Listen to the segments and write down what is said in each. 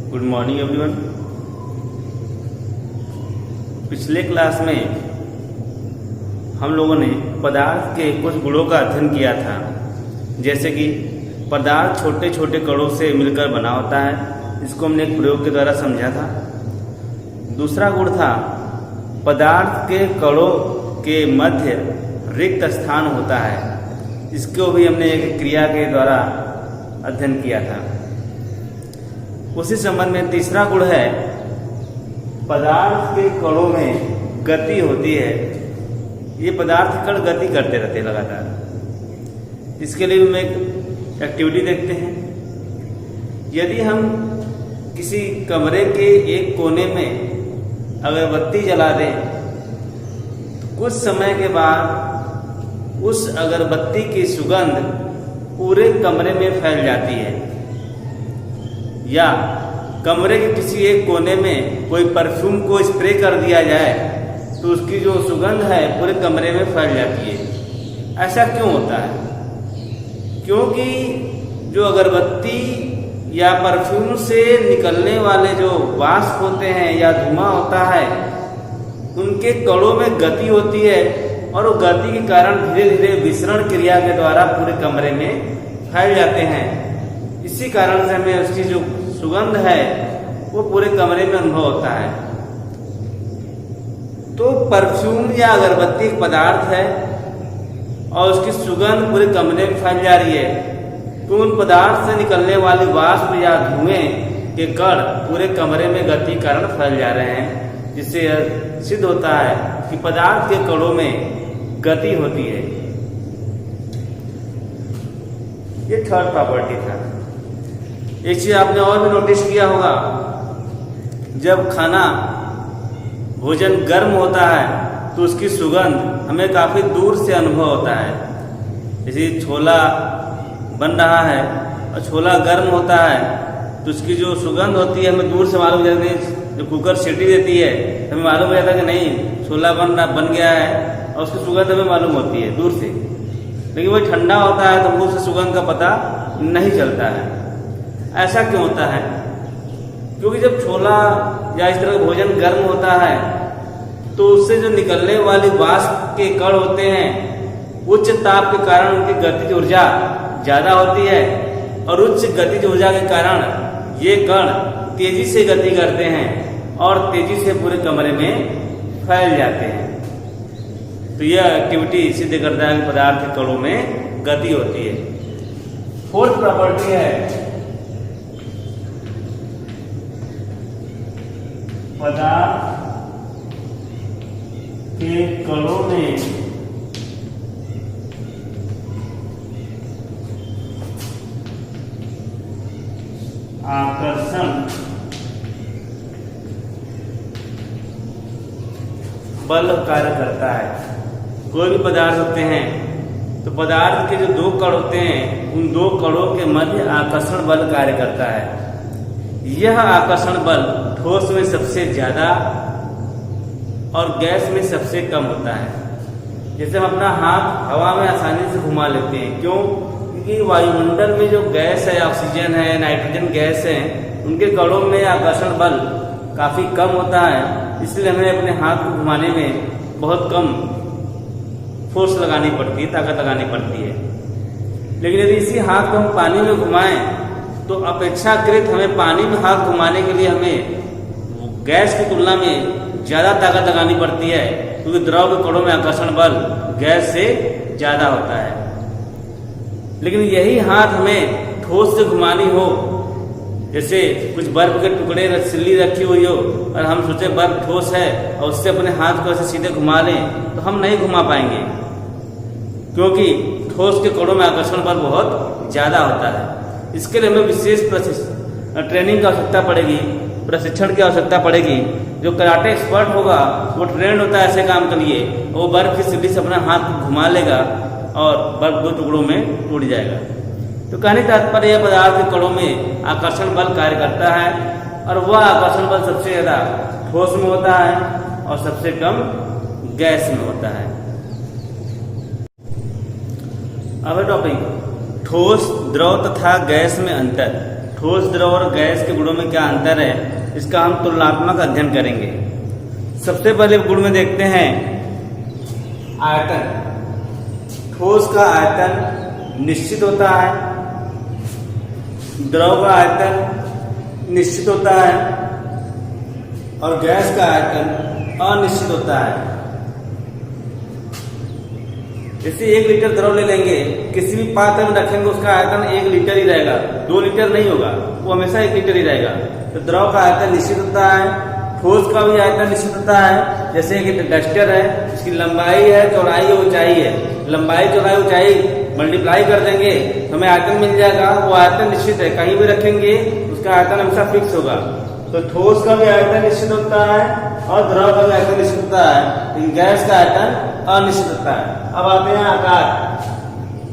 Good morning everyone. पिछले class में हम लोगों ने पदार्थ के कुछ गुणों का अध्ययन किया था, जैसे कि पदार्थ छोटे छोटे कणों से मिलकर बना होता है। इसको हमने एक प्रयोग के द्वारा समझा था। दूसरा गुण था पदार्थ के कणों के मध्य रिक्त स्थान होता है। इसको भी हमने एक क्रिया के द्वारा अध्ययन किया था। उसी संबंध में तीसरा गुण है पदार्थ के कणों में गति होती है। ये पदार्थ कण गति करते रहते हैं लगातार। इसके लिए हम एक एक्टिविटी देखते हैं। यदि हम किसी कमरे के एक कोने में अगरबत्ती जला दें तो कुछ समय के बाद उस अगरबत्ती की सुगंध पूरे कमरे में फैल जाती है, या कमरे के किसी एक कोने में कोई परफ्यूम को स्प्रे कर दिया जाए तो उसकी जो सुगंध है पूरे कमरे में फैल जाती है। ऐसा क्यों होता है? क्योंकि जो अगरबत्ती या परफ्यूम से निकलने वाले जो वाष्प होते हैं या धुआं होता है, उनके कणों में गति होती है और वो गति के कारण धीरे धीरे विसरण क्रिया के द्वारा पूरे कमरे में फैल जाते हैं। इसी कारण से हमें उसकी जो सुगंध है वो पूरे कमरे में अनुभव होता है। तो परफ्यूम या अगरबत्ती एक पदार्थ है और उसकी सुगंध पूरे कमरे में फैल जा रही है, तो उन पदार्थ से निकलने वाली वाष्प या धुएं के कण पूरे कमरे में गति के कारण फैल जा रहे हैं, जिससे यह सिद्ध होता है कि पदार्थ के कणों में गति होती है। ये थर्ड प्रॉपर्टी था। एक चीज आपने और भी नोटिस किया होगा, जब खाना भोजन गर्म होता है तो उसकी सुगंध हमें काफी दूर से अनुभव होता है। जैसे छोला बन रहा है और छोला गर्म होता है तो उसकी जो सुगंध होती है हमें दूर से मालूम हो जाती है। जब कुकर सीटी देती है हमें मालूम हो जाता है कि नहीं छोला बन गया है, और उसकी सुगंध हमें मालूम होती है दूर से। लेकिन वही ठंडा होता है तो हमको उसकी सुगंध का पता नहीं चलता है। ऐसा क्यों होता है? क्योंकि जब छोला या इस तरह का भोजन गर्म होता है तो उससे जो निकलने वाली वाष्प के कण होते हैं, उच्च ताप के कारण उनकी गतिज ऊर्जा ज्यादा होती है, और उच्च गतिज ऊर्जा के कारण ये कण तेजी से गति करते हैं और तेजी से पूरे कमरे में फैल जाते हैं। तो यह एक्टिविटी सिद्ध करता है कि पदार्थ के कणों में गति होती है। फोर्थ प्रॉपर्टी है पदार्थ के कणों में आकर्षण बल कार्य करता है। कोई भी पदार्थ होते हैं तो पदार्थ के जो दो कण होते हैं उन दो कणों के मध्य आकर्षण बल कार्य करता है। यह आकर्षण बल ठोस में सबसे ज्यादा और गैस में सबसे कम होता है। जैसे हम अपना हाथ हवा में आसानी से घुमा लेते हैं, क्यों? क्योंकि वायुमंडल में जो गैस है, ऑक्सीजन है, नाइट्रोजन गैस है, उनके कणों में आकर्षण बल काफी कम होता है। इसलिए हमें अपने हाथ को घुमाने में बहुत कम फोर्स लगानी पड़ती है, ताकत लगानी पड़ती है। लेकिन यदि इसी हाथ को हम पानी में घुमाएं तो अपेक्षाकृत हमें पानी में हाथ घुमाने के लिए हमें गैस की तुलना में ज्यादा ताकत लगानी पड़ती है, क्योंकि द्रव के कणों में आकर्षण बल गैस से ज्यादा होता है। लेकिन यही हाथ हमें ठोस से घुमानी हो, जैसे कुछ बर्फ के टुकड़े सिल्ली रखी हुई हो और हम सोचे बर्फ ठोस है और उससे अपने हाथ को ऐसे सीधे घुमा लें, तो हम नहीं घुमा पाएंगे, क्योंकि ठोस के कणों में आकर्षण बल बहुत ज्यादा होता है। इसके लिए हमें विशेष ट्रेनिंग की आवश्यकता पड़ेगी, प्रशिक्षण की आवश्यकता पड़ेगी। जो कराटे एक्सपर्ट होगा वो ट्रेंड होता है ऐसे काम के लिए, वो बर्फ की सिल्ली से अपना हाथ को घुमा लेगा और बर्फ दो टुकड़ों में टूट जाएगा। तो कहने का तात्पर्य यह पदार्थ के कणों में आकर्षण बल कार्य करता है, और वह आकर्षण बल सबसे ज्यादा ठोस में होता है और सबसे कम गैस में होता है। अब टॉपिक ठोस, द्रव तथा गैस में अंतर। ठोस द्रव और गैस के गुणों में क्या अंतर है, इसका हम तुलनात्मक अध्ययन करेंगे। सबसे पहले गुण में देखते हैं आयतन। ठोस का आयतन निश्चित होता है, द्रव का आयतन निश्चित होता है और गैस का आयतन अनिश्चित होता है। जैसे 1 लीटर द्रव ले लेंगे, किसी भी पात्र में रखेंगे उसका आयतन 1 लीटर ही रहेगा, 2 लीटर नहीं होगा, वो हमेशा 1 लीटर ही रहेगा। तो द्रव का आयतन निश्चित होता है, ठोस का भी आयतन निश्चित होता है। जैसे कि डस्टर है, इसकी लंबाई है, चौड़ाई है, ऊंचाई है, लंबाई चौड़ाई ऊंचाई मल्टीप्लाई कर देंगे तो हमें आयतन मिल जाएगा। वो आयतन निश्चित है, कहीं भी रखेंगे उसका आयतन हमेशा फिक्स होगा। तो ठोस का भी आयतन निश्चित होता है और द्रव का भी आयतन निश्चित होता है, लेकिन गैस का आयतन अनिश्चित होता है। अब आते हैं आकार।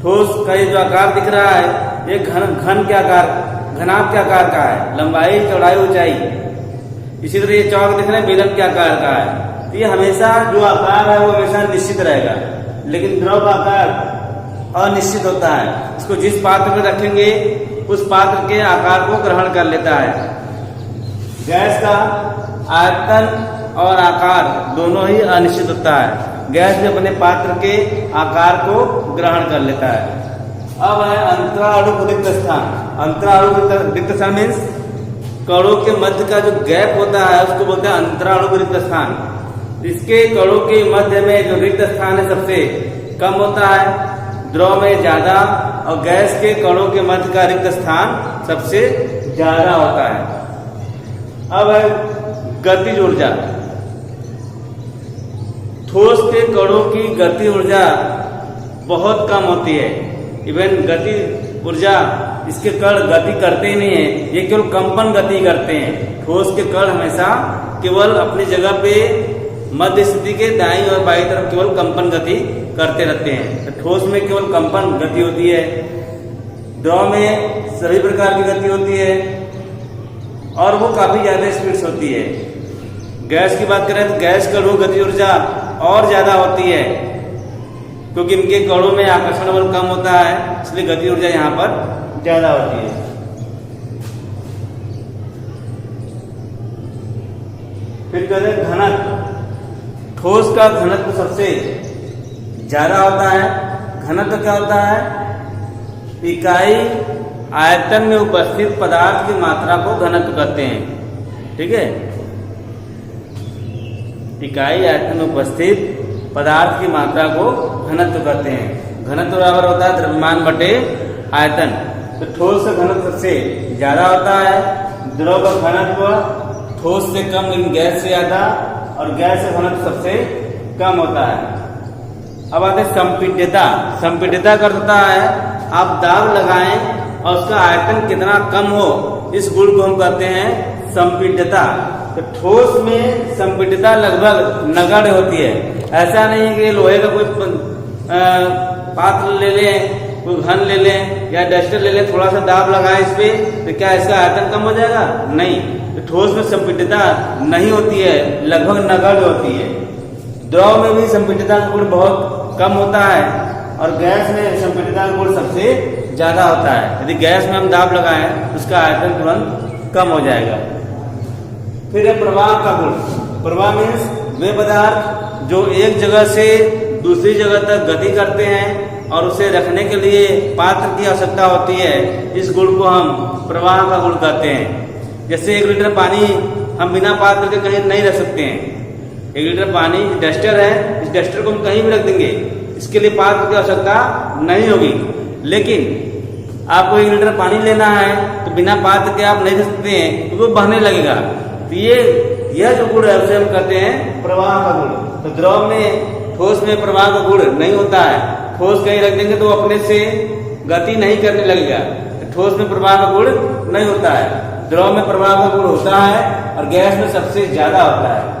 ठोस का ये जो आकार दिख रहा है ये घन के आकार, घनाभ के आकार का है, लंबाई चौड़ाई ऊंचाई। इसी तरह ये चौक दिख रहे हैं बेलन के आकार का है। तो ये हमेशा जो आकार है वो हमेशा निश्चित रहेगा, लेकिन द्रव का आकार अनिश्चित होता है। इसको जिस पात्र में रखेंगे उस पात्र के आकार को ग्रहण कर लेता है। गैस का आयतन और आकार दोनों ही अनिश्चित होता है, गैस भी अपने पात्र के आकार को ग्रहण कर लेता है। अब है अंतराणु रिक्त स्थान। अंतराणु रिक्त स्थान मीन्स कणों के मध्य का जो गैप होता है उसको बोलते हैं अंतराणु रिक्त स्थान। इसके कणों के मध्य में जो रिक्त स्थान है सबसे कम होता है, द्रव में ज्यादा और गैस के कणों के मध्य का रिक्त स्थान सबसे ज्यादा होता है। अब है गतिज ऊर्जा। ठोस के कणों की गति ऊर्जा बहुत कम होती है। इवन गति ऊर्जा, इसके कण गति करते ही नहीं है, ये केवल कंपन गति करते हैं। ठोस के कण हमेशा केवल अपनी जगह पे मध्य स्थिति के दाईं और बाईं तरफ केवल कंपन गति करते रहते हैं। तो ठोस में केवल कंपन गति होती है, द्रव में सभी प्रकार की गति होती है और वो काफी ज्यादा स्पीड से होती है। गैस की बात करें तो गैस कणों गति ऊर्जा और ज्यादा होती है, क्योंकि इनके कणों में आकर्षण बल कम होता है, इसलिए गति ऊर्जा यहाँ पर ज्यादा होती है। फिर कहते हैं घनत्व। ठोस का घनत्व सबसे ज्यादा होता है। घनत्व क्या होता है? इकाई आयतन में उपस्थित पदार्थ की मात्रा को घनत्व कहते हैं। ठीक है, इकाई आयतन में उपस्थित पदार्थ की मात्रा को घनत्व कहते हैं। घनत्व बराबर होता है द्रव्यमान बटे आयतन। तो ठोस का घनत्व सबसे ज्यादा होता है, द्रव का घनत्व ठोस से कम लेकिन गैस से ज्यादा, और गैस का घनत्व सबसे कम होता है। अब आते हैं संपीड्यता। संपीड्यता का अर्थ होता है आप दाब लगाएं और उसका आयतन कितना कम हो, इस गुण को हम कहते हैं संपीड्यता। तो ठोस में संपीड्यता लगभग नगण्य होती है। ऐसा नहीं है कि लोहे का कोई पात्र ले लें, कोई घन ले लें या डस्टर ले लें, थोड़ा सा दाब लगाएं इस पे तो क्या इसका आयतन कम हो जाएगा? नहीं। तो ठोस में संपीड्यता नहीं होती है, लगभग नगण्य होती है। द्रव में भी संपीड्यता का गुण बहुत कम होता है और गैस में संपीड्यता का गुण सबसे ज्यादा होता है। यदि गैस में हम दाब लगाएं तो उसका आयतन तुरंत कम हो जाएगा। फिर है प्रवाह का गुण। प्रवाह मीन्स वे पदार्थ जो एक जगह से दूसरी जगह तक गति करते हैं और उसे रखने के लिए पात्र की आवश्यकता होती है, इस गुण को हम प्रवाह का गुण कहते हैं। जैसे 1 लीटर पानी हम बिना पात्र के कहीं नहीं रख सकते हैं। 1 लीटर पानी डस्टर है, इस डस्टर को हम कहीं भी रख देंगे, इसके लिए पात्र की आवश्यकता नहीं होगी। लेकिन आपको 1 लीटर पानी लेना है तो बिना पात्र के आप नहीं रख सकते हैं, तो वो बहने लगेगा। तो यह जो गुण है उसे हम कहते हैं प्रवाह का गुण। तो द्रव में, ठोस में प्रवाह का गुण नहीं होता है। ठोस कहीं रख देंगे तो अपने से गति नहीं करने लगेगा। तो ठोस में प्रवाह का गुण नहीं होता है, द्रव में प्रवाह का गुण होता है और गैस में सबसे ज्यादा होता है।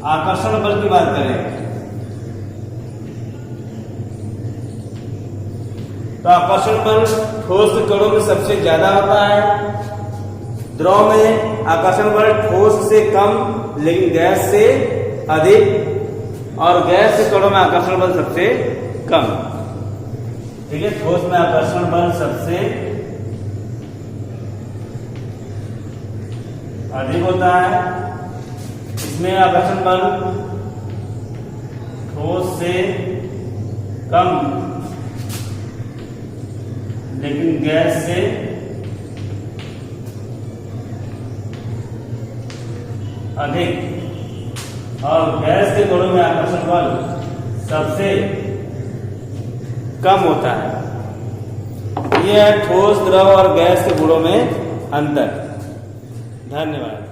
आकर्षण बल की बात करें तो आकर्षण बल ठोस कणों में सबसे ज्यादा होता है। द्रव में आकर्षण बल ठोस से कम लेकिन गैस से अधिक, और गैस के कणों में आकर्षण बल सबसे कम। ठीक है, ठोस में आकर्षण बल सबसे अधिक होता है। इसमें आकर्षण बल ठोस से कम लेकिन गैस से अधिक, और गैस के गुणों में आकर्षण बल सबसे कम होता है। यह है ठोस, द्रव और गैस के गुणों में अंतर। धन्यवाद।